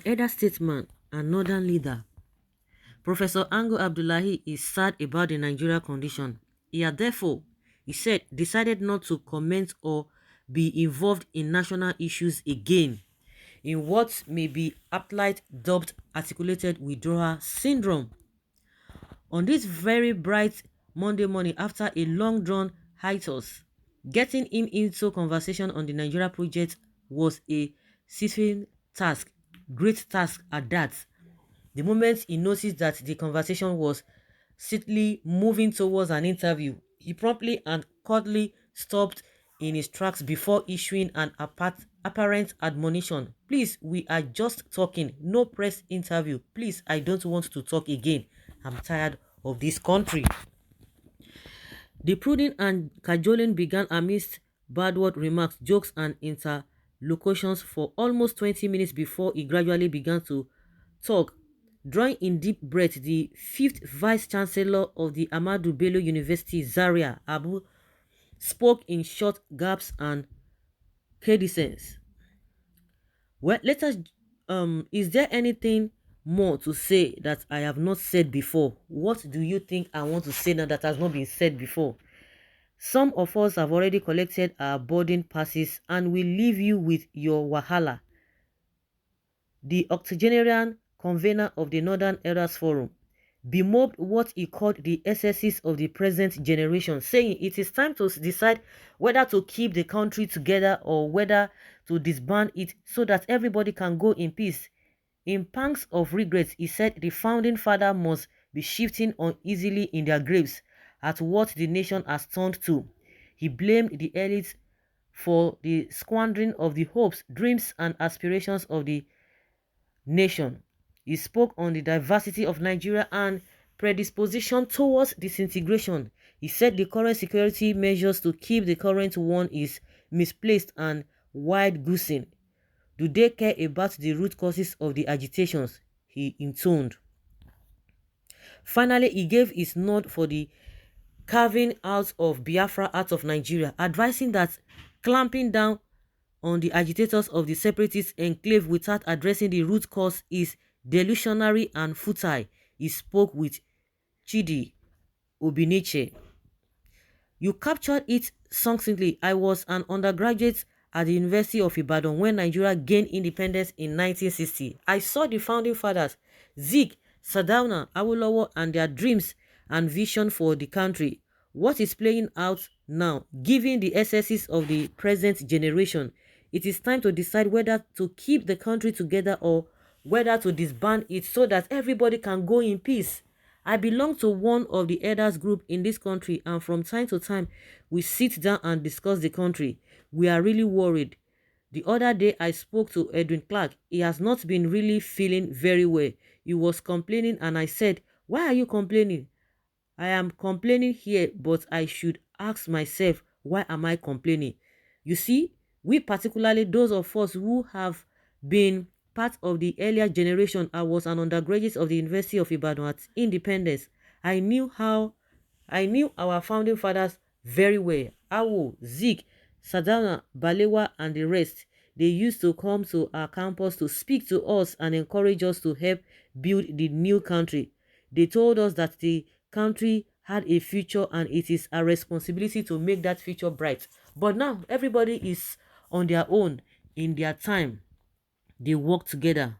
elder statesman and northern leader, Professor Ango Abdulahi is sad about the Nigeria condition. He had therefore, he said, decided not to comment or be involved in national issues again in what may be aptly dubbed articulated withdrawal syndrome. On this very bright Monday morning after a long-drawn hiatus, getting him into conversation on the Nigeria project was a sifting task, great task at that. The moment he noticed that the conversation was subtly moving towards an interview, he promptly and coldly stopped in his tracks before issuing an apparent admonition. Please, we are just talking, no press interview. Please, I don't want to talk again. I'm tired of this country. The prodding and cajoling began amidst bad-word remarks, jokes, and interlocutions for almost 20 minutes before he gradually began to talk. Drawing in deep breath, the fifth vice-chancellor of the Ahmadu Bello University, Zaria Abu, spoke in short gaps and cadence. Well, is there anything more to say that I have not said before? What do you think I want to say now that has not been said before? Some of us have already collected our boarding passes and will leave you with your wahala. The octogenarian convener of the Northern Elders Forum bemoaned what he called the excesses of the present generation, saying it is time to decide whether to keep the country together or whether to disband it so that everybody can go in peace. In pangs of regret, he said the founding father must be shifting uneasily in their graves at what the nation has turned to. He blamed the elites for the squandering of the hopes, dreams, and aspirations of the nation. He spoke on the diversity of Nigeria and predisposition towards disintegration. He said the current security measures to keep the current one is misplaced and wide-goosing. Do they care about the root causes of the agitations? He intoned. Finally, he gave his nod for the carving out of Biafra out of Nigeria, advising that clamping down on the agitators of the separatist enclave without addressing the root cause is delusionary and futile. He spoke with Chidi Obiniche. You captured it succinctly. I was an undergraduate at the University of Ibadan when Nigeria gained independence in 1960. I saw the founding fathers, Zik, Sardauna, Awolowo, and their dreams and vision for the country. What is playing out now, given the excesses of the present generation? It is time to decide whether to keep the country together or whether to disband it so that everybody can go in peace. I belong to one of the elders group in this country, and from time to time we sit down and discuss the country. We are really worried. The other day I spoke to Edwin Clark. He has not been really feeling very well. He was complaining and I said, why are you complaining? I am complaining here, but I should ask myself, why am I complaining? You see, we particularly those of us who have been part of the earlier generation. I was an undergraduate of the University of Ibadan at Independence. I knew our founding fathers very well. Awo, Zik, Sardauna, Balewa, and the rest. They used to come to our campus to speak to us and encourage us to help build the new country. They told us that the country had a future and it is our responsibility to make that future bright. But now everybody is on their own. In their time, they work together.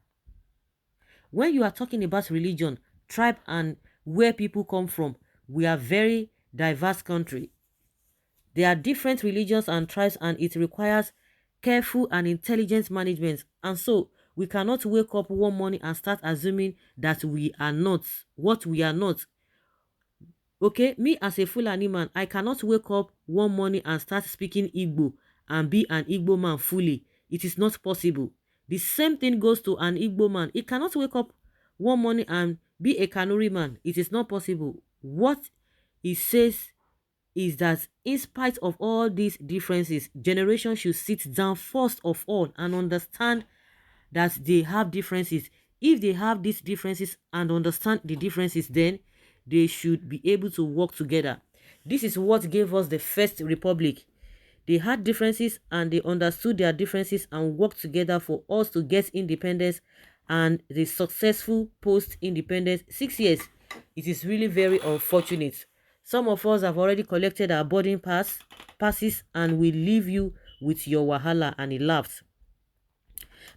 When you are talking about religion, tribe, and where people come from, we are very diverse country. There are different religions and tribes, and it requires careful and intelligent management. And so we cannot wake up one morning and start assuming that we are not what we are not. Okay, me as a Fulani man, I cannot wake up one morning and start speaking Igbo and be an Igbo man fully. It is not possible. The same thing goes to an Igbo man. He cannot wake up one morning and be a Kanuri man. It is not possible. What he says is that in spite of all these differences, generations should sit down first of all and understand that they have differences. If they have these differences and understand the differences, then they should be able to work together. This is what gave us the first republic. They had differences and they understood their differences and worked together for us to get independence and the successful post-independence 6 years. It is really very unfortunate. Some of us have already collected our boarding passes and we leave you with your wahala. And he laughed.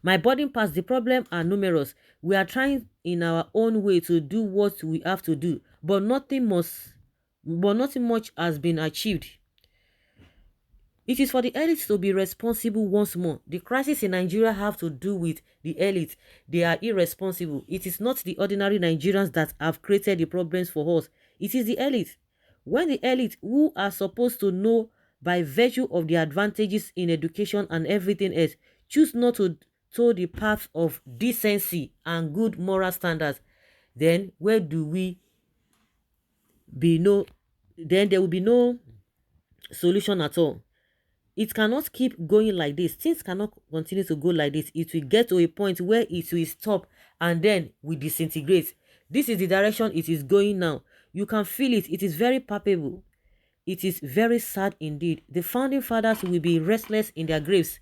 My boarding pass, the problem are numerous. We are trying in our own way to do what we have to do, but nothing much has been achieved. It is for the elites to be responsible once more. The crisis in Nigeria have to do with the elite. They are irresponsible. It is not the ordinary Nigerians that have created the problems for us. It is the elite. When the elite, who are supposed to know by virtue of the advantages in education and everything else, choose not to toe the path of decency and good moral standards, then where do we be no then there will be no solution at all. It cannot keep going like this. Things cannot continue to go like this. It will get to a point where it will stop and then we disintegrate. This is the direction it is going now. You can feel it. It is very palpable. It is very sad indeed. The founding fathers will be restless in their graves.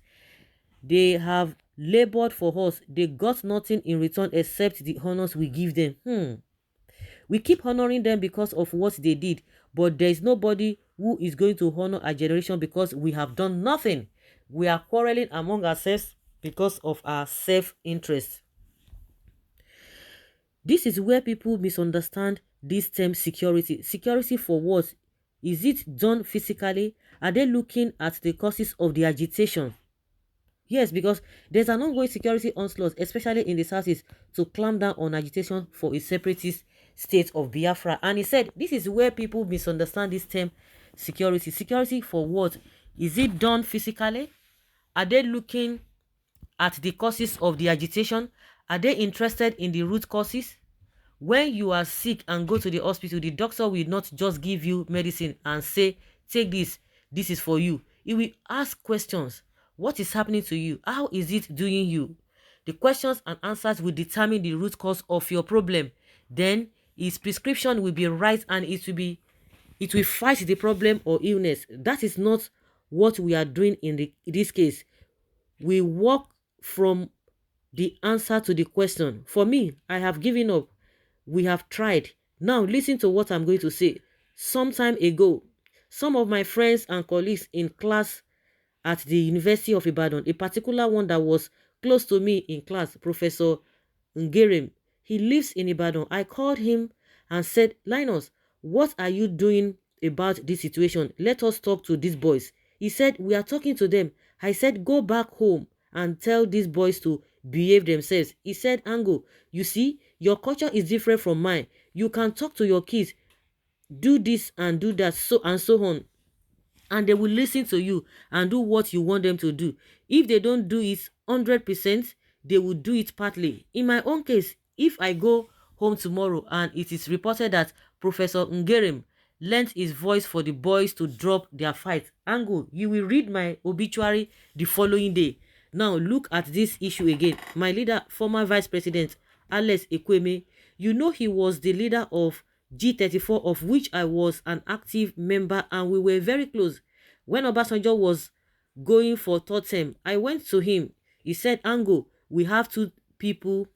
They have labored for us. They got nothing in return except the honors we give them. We keep honoring them because of what they did, but there is nobody who is going to honor our generation because we have done nothing. We are quarreling among ourselves because of our self-interest. This is where people misunderstand this term security. Security for what? Is it done physically? Are they looking at the causes of the agitation? Yes, because there's an ongoing security onslaught, especially in the southeast, to clamp down on agitation for a separatist state of Biafra. And he said, this is where people misunderstand this term security. Security for what? Is it done physically? Are they looking at the causes of the agitation? Are they interested in the root causes? When you are sick and go to the hospital, the doctor will not just give you medicine and say, take this is for you. He will ask questions. What is happening to you? How is it doing you? The questions and answers will determine the root cause of your problem. Then his prescription will be right and it will fight the problem or illness. That is not what we are doing in this case. We walk from the answer to the question. For me, I have given up. We have tried. Now listen to what I'm going to say. Some time ago, some of my friends and colleagues in class at the University of Ibadan, a particular one that was close to me in class, Professor Ngerem, he lives in Ibadan. I called him and said, Linus, what are you doing about this situation? Let us talk to these boys. He said, we are talking to them. I said, go back home and tell these boys to behave themselves. He said, Ango, you see, your culture is different from mine. You can talk to your kids, do this and do that, so and so on, and they will listen to you and do what you want them to do. If they don't do it 100%, they will do it partly. In my own case, if I go home tomorrow and it is reported that Professor Ngerem lent his voice for the boys to drop their fight, Ango, you will read my obituary the following day. Now look at this issue again. My leader, former Vice President Alex Ekweme, you know he was the leader of G34, of which I was an active member, and we were very close. When Obasanjo was going for third term, I went to him. He said, Ango, we have two people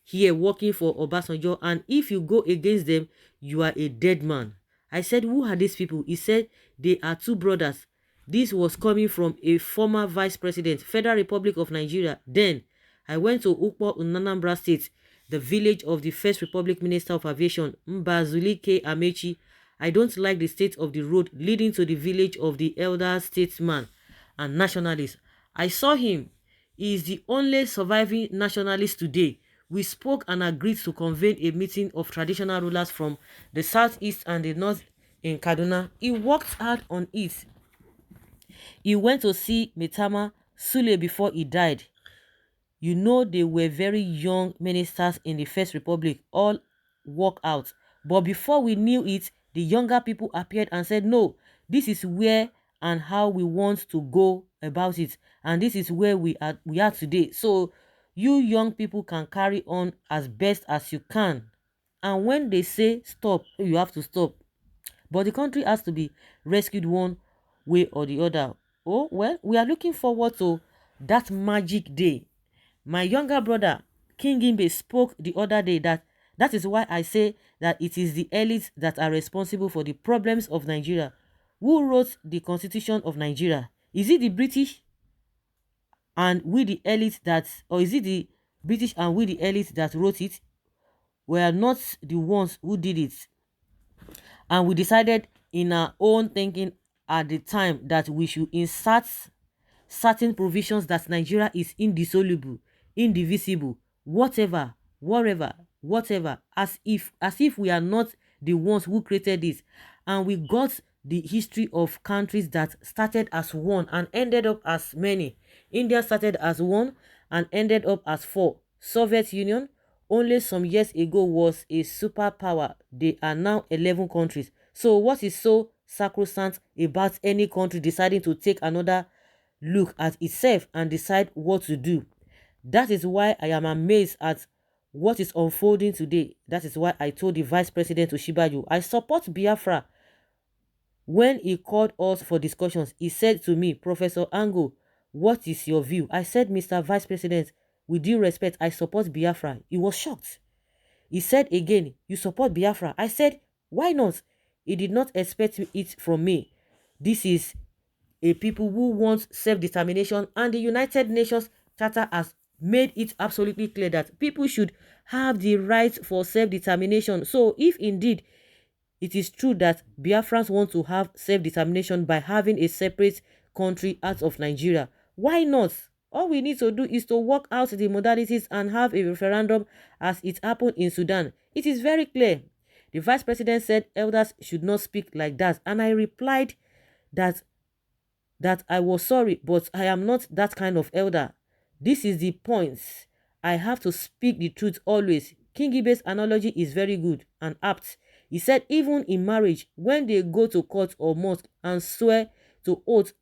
here working for Obasanjo, and if you go against them, you are a dead man. I said, who are these people? He said, they are two brothers. This was coming from a former vice president, Federal Republic of Nigeria. Then I went to Ukpo in Anambra State, the village of the First Republic Minister of Aviation, Mbazulike Amechi. I don't like the state of the road leading to the village of the elder statesman and nationalist. I saw him. He is the only surviving nationalist today. We spoke and agreed to convene a meeting of traditional rulers from the southeast and the north in Kaduna. He worked hard on it. He went to see Metama Sule before he died. You know, they were very young ministers in the First Republic, all walk out. But before we knew it, the younger people appeared and said, no, this is where and how we want to go about it. And this is where we are today. So you young people can carry on as best as you can. And when they say stop, you have to stop. But the country has to be rescued one way or the other. Oh, well, we are looking forward to that magic day. My younger brother, King Imbe spoke the other day that is why I say that it is the elites that are responsible for the problems of Nigeria. Who wrote the Constitution of Nigeria? Is it the British and we the elites that, or is it the British and we the elites that wrote it? We are not the ones who did it. And we decided in our own thinking at the time that we should insert certain provisions that Nigeria is indissoluble, indivisible, whatever, whatever, whatever, as if we are not the ones who created this. And we got the history of countries that started as one and ended up as many. India started as one and ended up as four. Soviet Union only some years ago was a superpower. They are now 11 countries. So what is so sacrosanct about any country deciding to take another look at itself and decide what to do? That is why I am amazed at what is unfolding today. That is why I told the Vice President Osinbajo, I support Biafra. When he called us for discussions, he said to me, Professor Ango, what is your view? I said, Mr. Vice President, with due respect, I support Biafra. He was shocked. He said again, you support Biafra? I said, why not? He did not expect it from me. This is a people who want self-determination, and the United Nations Charter has made it absolutely clear that people should have the right for self-determination. So if indeed it is true that Biafrans want to have self-determination by having a separate country out of Nigeria, why not? All we need to do is to work out the modalities and have a referendum as it happened in Sudan. It is very clear. The Vice President said elders should not speak like that, and I replied that I was sorry, but I am not that kind of elder. This is the point. I have to speak the truth always. King Ibe's analogy is very good and apt. He said even in marriage, when they go to court or mosque and swear to oath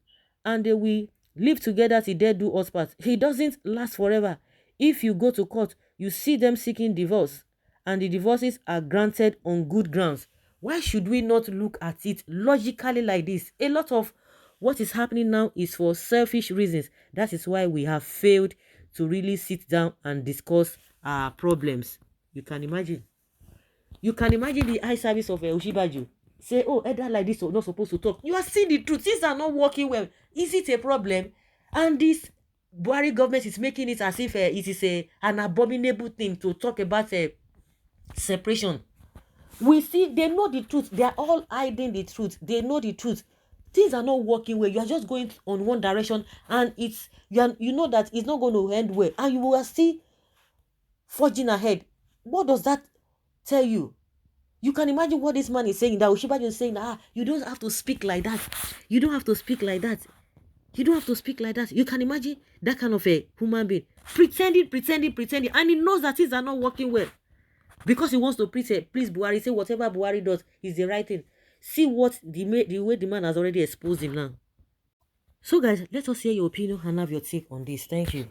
and they will live together till death do us part, it doesn't last forever. If you go to court, you see them seeking divorce and the divorces are granted on good grounds. Why should we not look at it logically like this? A lot of what is happening now is for selfish reasons. That is why we have failed to really sit down and discuss our problems. You can imagine. You can imagine the eye service of Osinbajo. Say, oh, elder like this, you're not supposed to talk. You are seeing the truth. Things are not working well. Is it a problem? And this Buhari government is making it as if it is an abominable thing to talk about separation. We see, they know the truth. They are all hiding the truth. They know the truth. Things are not working well. You are just going on one direction, and you know that it's not going to end well, and you are still forging ahead. What does that tell you? You can imagine what this man is saying. That Osinbajo is saying, you don't have to speak like that. You don't have to speak like that. You don't have to speak like that. You can imagine that kind of a human being pretending, and he knows that things are not working well because he wants to please Buhari. Say whatever Buhari does is the right thing. See what the way the man has already exposed him now. So guys, let us hear your opinion and have your take on this. Thank you.